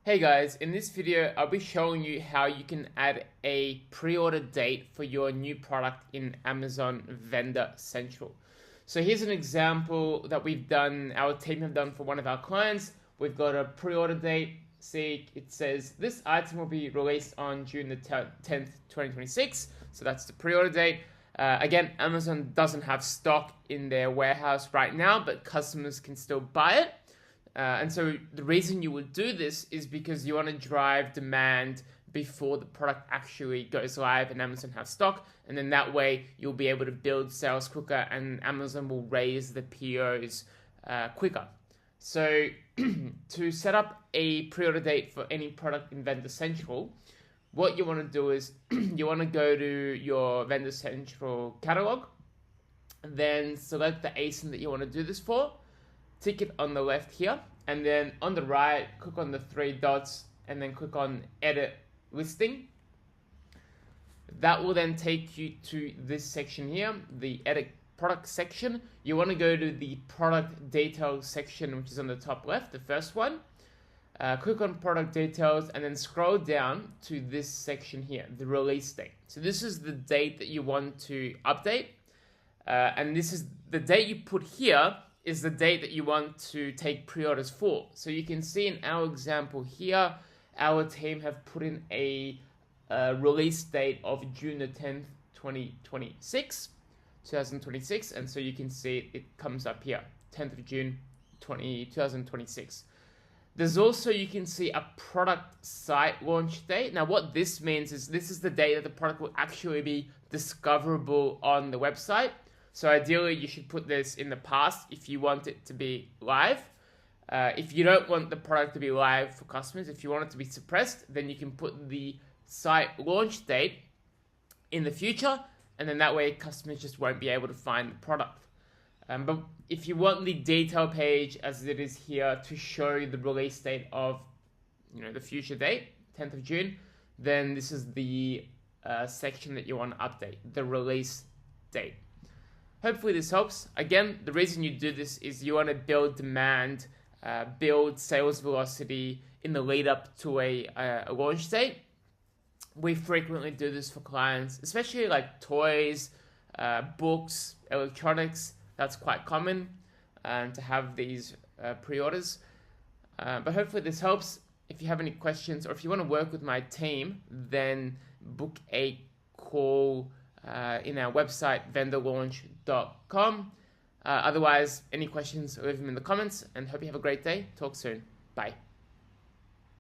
Hey guys, in this video I'll be showing you how you can add a pre-order date for your new product in Amazon Vendor Central. So here's an example that our team have done for one of our clients. We've got a pre-order date. See, it says this item will be released on June the 10th, 2026. So that's the pre-order date. Again, Amazon doesn't have stock in their warehouse right now, but customers can still buy it. And so the reason you would do this is because you want to drive demand before the product actually goes live and Amazon has stock. And then that way you'll be able to build sales quicker and Amazon will raise the POs quicker. So to set up a pre-order date for any product in Vendor Central, what you want to do is you want to go to your Vendor Central catalog, then select the ASIN that you want to do this for. Tick it on the left here, and then on the right, click on the three dots, and then click on Edit Listing. That will then take you to this section here, the Edit Product section. You want to go to the Product Details section, which is on the top left, the first one. Click on Product Details, and then scroll down to this section here, the Release Date. So this is the date that you want to update, and this is the date you put here is the date that you want to take pre-orders for. So you can see in our example here, our team have put in a release date of June the 10th, 2026. And so you can see it comes up here, 10th of June, 2026. There's also, you can see a product site launch date. Now what this means is this is the date that the product will actually be discoverable on the website. So ideally, you should put this in the past if you want it to be live. If you don't want the product to be live for customers, if you want it to be suppressed, then you can put the site launch date in the future, and then that way customers just won't be able to find the product. But if you want the detail page as it is here to show the release date of the future date, 10th of June, then this is the section that you want to update, the release date. Hopefully this helps. Again, the reason you do this is you want to build demand, build sales velocity in the lead up to a launch date. We frequently do this for clients, especially like toys, books, electronics. That's quite common to have these pre-orders. But hopefully this helps. If you have any questions or if you want to work with my team, then book a call in our website, vendorlaunch.com. Otherwise, any questions, leave them in the comments, and hope you have a great day. Talk soon. Bye.